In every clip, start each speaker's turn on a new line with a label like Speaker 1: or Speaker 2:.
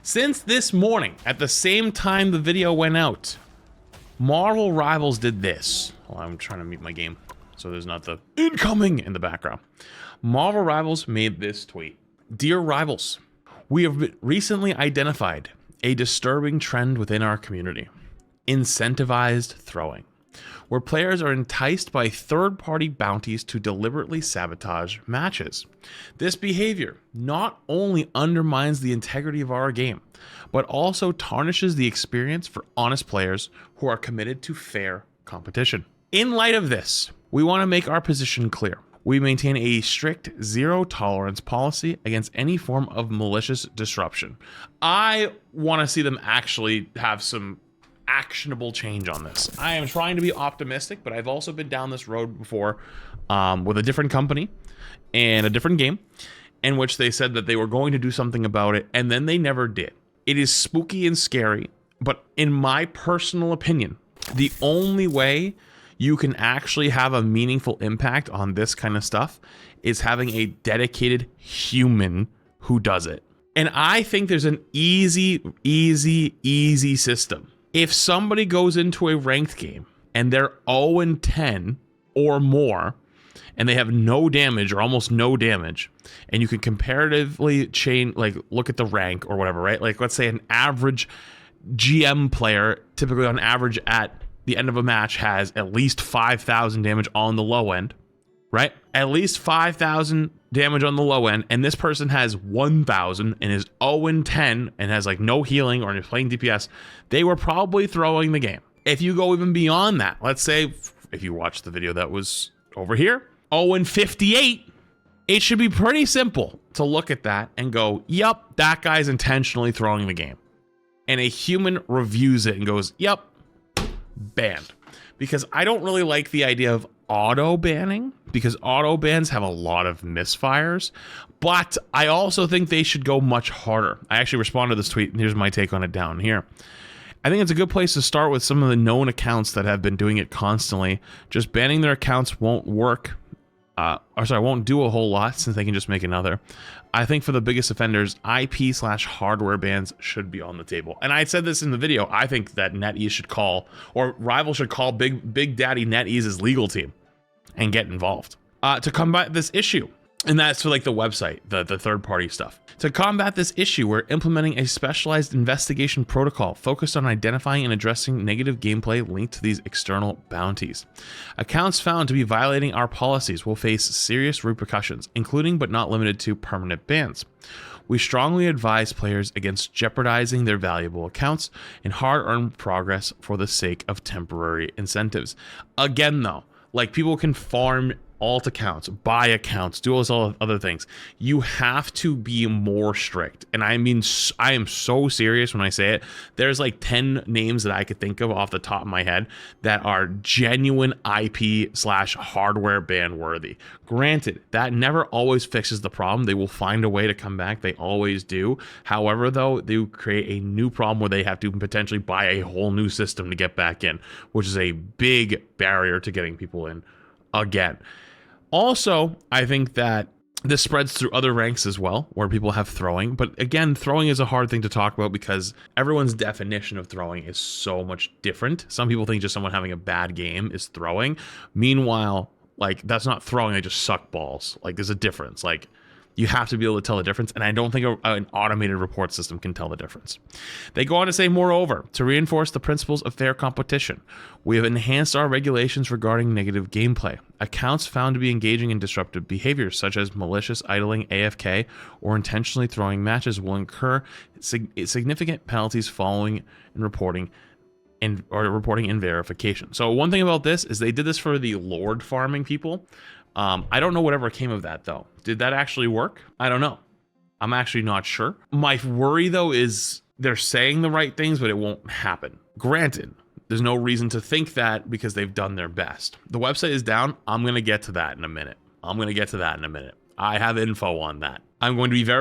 Speaker 1: Since this morning, at the same time the video went out, Marvel Rivals did this. Well, I'm trying to mute my game so there's not the incoming in the background. Marvel Rivals made this tweet. Dear Rivals, we have recently identified a disturbing trend within our community. Incentivized throwing, where players are enticed by third-party bounties to deliberately sabotage matches. This behavior not only undermines the integrity of our game, but also tarnishes the experience for honest players who are committed to fair competition. In light of this, we want to make our position clear. We maintain a strict zero-tolerance policy against any form of malicious disruption. I want to see them actually have some actionable change on this. I am trying to be optimistic, but I've also been down this road before with a different company and a different game in which they said that they were going to do something about it, and then they never did. It is spooky and scary, but in my personal opinion, the only way you can actually have a meaningful impact on this kind of stuff is having a dedicated human who does it. And I think there's an easy system. If somebody goes into a ranked game and they're 0-10 or more, and they have no damage or almost no damage, and you can comparatively look at the rank or whatever, right? Like, let's say an average GM player, typically on average at the end of a match, has at least 5,000 damage on the low end, right? At least 5,000 damage on the low end, and this person has 1,000 and is 0-10 and has like no healing or is playing DPS, they were probably throwing the game. If you go even beyond that, let's say if you watch the video that was over here, 0-58, it should be pretty simple to look at that and go, yep, that guy's intentionally throwing the game. And a human reviews it and goes, yep, banned. Because I don't really like the idea of auto banning, because auto bans have a lot of misfires, but I also think they should go much harder. I actually responded to this tweet, and here's my take on it down here. I think it's a good place to start with some of the known accounts that have been doing it constantly. Just banning their accounts won't work. Won't do a whole lot, since they can just make another. I think for the biggest offenders, IP/hardware bans should be on the table. And I said this in the video. I think that NetEase should call, or Rival should call Big Daddy NetEase's legal team and get involved to combat this issue. And that's for like the website, the third-party stuff. To combat this issue, we're implementing a specialized investigation protocol focused on identifying and addressing negative gameplay linked to these external bounties. Accounts found to be violating our policies will face serious repercussions, including but not limited to permanent bans. We strongly advise players against jeopardizing their valuable accounts and hard-earned progress for the sake of temporary incentives. Again, though, like, people can farm alt accounts, buy accounts, do all those other things. You have to be more strict. And I mean, I am so serious when I say it. There's like 10 names that I could think of off the top of my head that are genuine IP/hardware ban worthy. Granted, that never always fixes the problem. They will find a way to come back. They always do. However, though, they create a new problem where they have to potentially buy a whole new system to get back in, which is a big barrier to getting people in again. Also, I think that this spreads through other ranks as well, where people have throwing. But again, throwing is a hard thing to talk about because everyone's definition of throwing is so much different. Some people think just someone having a bad game is throwing. Meanwhile, like, that's not throwing, they just suck balls. Like, there's a difference. Like, you have to be able to tell the difference, and I don't think an automated report system can tell the difference. They go on to say, moreover, to reinforce the principles of fair competition, we have enhanced our regulations regarding negative gameplay. Accounts found to be engaging in disruptive behaviors, such as malicious idling, AFK, or intentionally throwing matches, will incur significant penalties following and reporting and verification. So one thing about this is they did this for the Lord farming people. I don't know whatever came of that, though. Did that actually work? I don't know. I'm actually not sure. My worry, though, is they're saying the right things, but it won't happen. Granted, there's no reason to think that because they've done their best. The website is down. I'm going to get to that in a minute. I have info on that. I'm going to be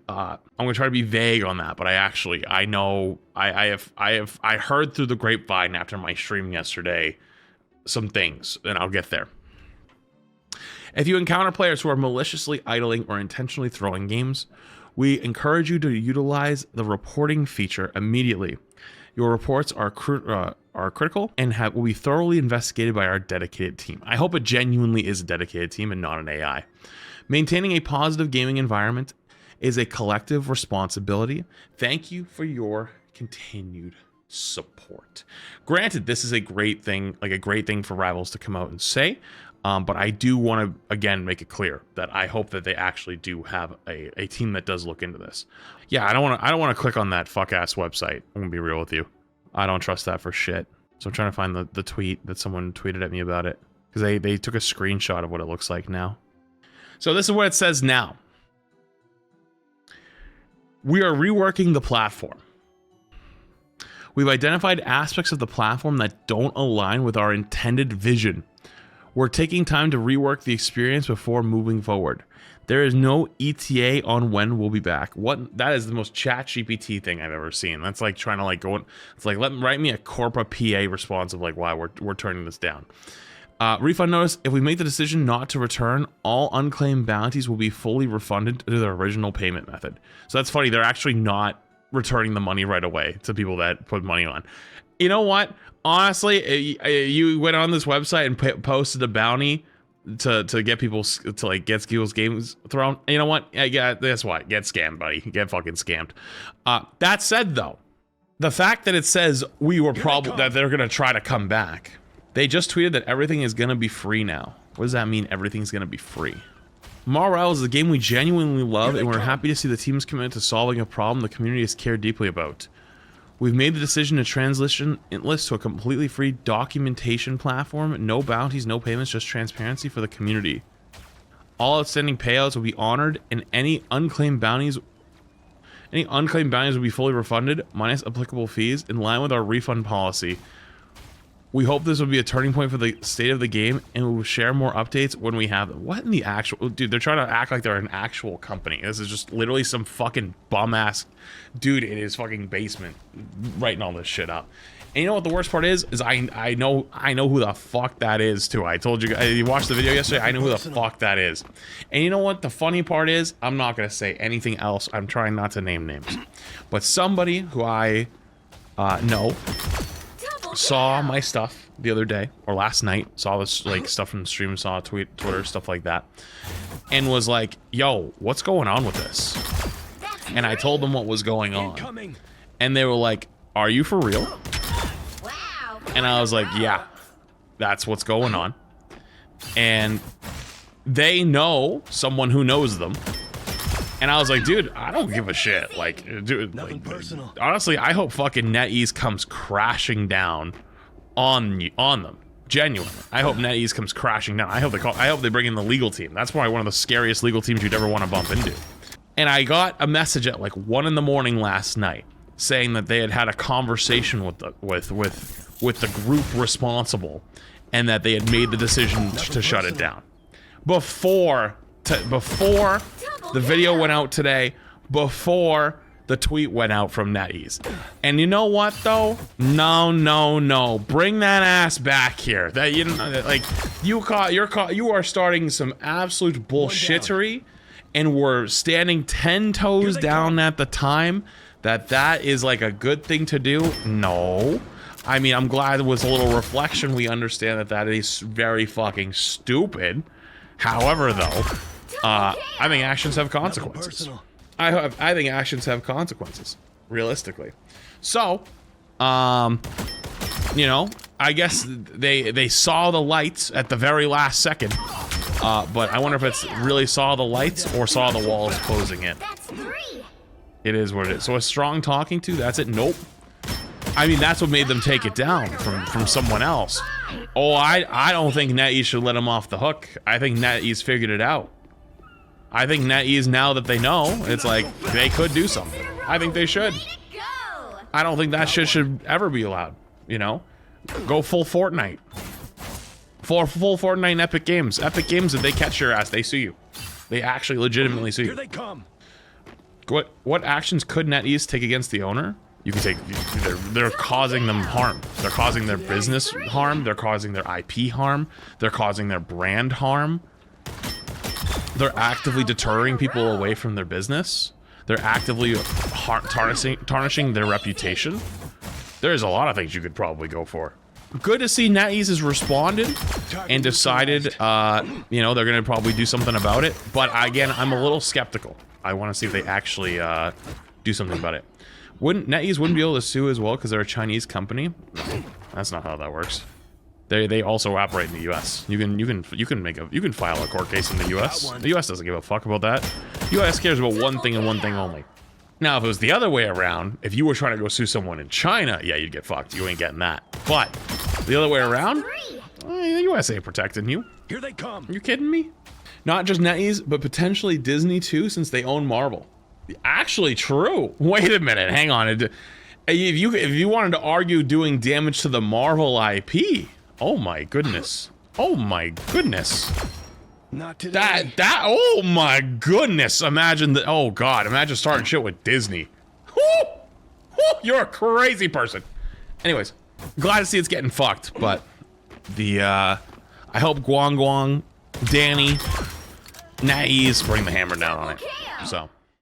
Speaker 1: I'm going to try to be vague on that, but I know I heard through the grapevine after my stream yesterday some things, and I'll get there. If you encounter players who are maliciously idling or intentionally throwing games, We encourage you to utilize the reporting feature immediately. Your reports are critical and will be thoroughly investigated by our dedicated team. I hope it genuinely is a dedicated team and not an AI. Maintaining a positive gaming environment is a collective responsibility. Thank you for your continued support. Granted, this is a great thing, like a great thing for Rivals to come out and say, but I do want to again make it clear that I hope that they actually do have a team that does look into this. Yeah, I don't want to click on that fuck ass website. I'm gonna be real with you. I don't trust that for shit. So I'm trying to find the tweet that someone tweeted at me about it, because they took a screenshot of what it looks like now. So this is what it says now. We are reworking the platform. We've identified aspects of the platform that don't align with our intended vision. We're taking time to rework the experience before moving forward. There is no ETA on when we'll be back. That is the most ChatGPT thing I've ever seen. That's like trying to like go. It's like write me a corporate PA response of like why we're turning this down. Refund notice: if we make the decision not to return, all unclaimed bounties will be fully refunded to their original payment method. So that's funny. They're actually not returning the money right away to people that put money on. You know what? Honestly, you went on this website and posted a bounty to get people to like get people's games thrown. You know what? Yeah, that's what. Get scammed, buddy. Get fucking scammed. That said, though, the fact that it says that they're gonna try to come back. They just tweeted that everything is gonna be free now. What does that mean? Everything's gonna be free. Morale is a game we genuinely love, and we're happy to see the team's commitment to solving a problem the community has cared deeply about. We've made the decision to transition Intless to a completely free documentation platform. No bounties, no payments, just transparency for the community. All outstanding payouts will be honored, and any unclaimed bounties will be fully refunded, minus applicable fees, in line with our refund policy. We hope this will be a turning point for the state of the game, and we will share more updates when we have them. What in the actual... Dude, they're trying to act like they're an actual company. This is just literally some fucking bum-ass dude in his fucking basement writing all this shit up. And you know what the worst part is I know who the fuck that is, too. I told you... You watched the video yesterday? I know who the fuck that is. And you know what the funny part is? I'm not going to say anything else. I'm trying not to name names. But somebody who I know... saw my stuff the other day or last night, saw this like stuff from the stream, saw Twitter, stuff like that, and was like, yo, what's going on with this? And I told them what was going on, and they were like, are you for real? And I was like, yeah, that's what's going on. And they know someone who knows them. And I was like, dude, I don't give a shit. Like, dude, like, honestly, I hope fucking NetEase comes crashing down on them. Genuinely, I hope NetEase comes crashing down. I hope they bring in the legal team. That's probably one of the scariest legal teams you'd ever want to bump into. And I got a message at like 1 in the morning last night saying that they had a conversation with the group responsible, and that they had made the decision to shut it down before the video went out today, before the tweet went out from NetEase. And you know what though? No. Bring that ass back here. That you know, like you are starting some absolute bullshittery, and we're standing 10 toes down at the time that is like a good thing to do. No. I mean, I'm glad with a little reflection we understand that is very fucking stupid. However, though, I think actions have consequences. I think actions have consequences, realistically. So, you know, I guess they saw the lights at the very last second. But I wonder if it's really saw the lights or saw the walls closing in. It is what it is. So a strong talking to, that's it? Nope. I mean, that's what made them take it down from someone else. Oh, I don't think NetEase should let them off the hook. I think NetEase figured it out. I think NetEase, now that they know, it's like, they could do something. I think they should. I don't think that shit should ever be allowed, you know? Go full Fortnite. Full Fortnite and Epic Games. Epic Games, if they catch your ass, they sue you. They actually legitimately sue you. Here they come. What actions could NetEase take against the owner? You can take, they're causing them harm. They're causing their business harm. They're causing their IP harm. They're causing their brand harm. They're actively deterring people away from their business. they're actively tarnishing their reputation. There's a lot of things you could probably go for. Good to see NetEase has responded and decided, you know, they're going to probably do something about it. But again, I'm a little skeptical. I want to see if they actually do something about it. NetEase wouldn't be able to sue as well because they're a Chinese company? No, that's not how that works. They also operate in the U.S. You can file a court case in the U.S. The U.S. doesn't give a fuck about that. The U.S. cares about one thing and one thing only. Now, if it was the other way around, if you were trying to go sue someone in China, yeah, you'd get fucked. You ain't getting that. But the other way around, the U.S. ain't protecting you.
Speaker 2: Here they come.
Speaker 1: Are you kidding me? Not just NetEase, but potentially Disney too, since they own Marvel. Actually, true. Wait a minute. Hang on. If you wanted to argue doing damage to the Marvel IP, oh my goodness. Oh my goodness.
Speaker 2: Not today.
Speaker 1: Oh my goodness. Imagine that. Oh God. Imagine starting shit with Disney. Woo! Woo! You're a crazy person. Anyways, glad to see it's getting fucked, but I hope Guang, Danny, NetEase bring the hammer down on it. So.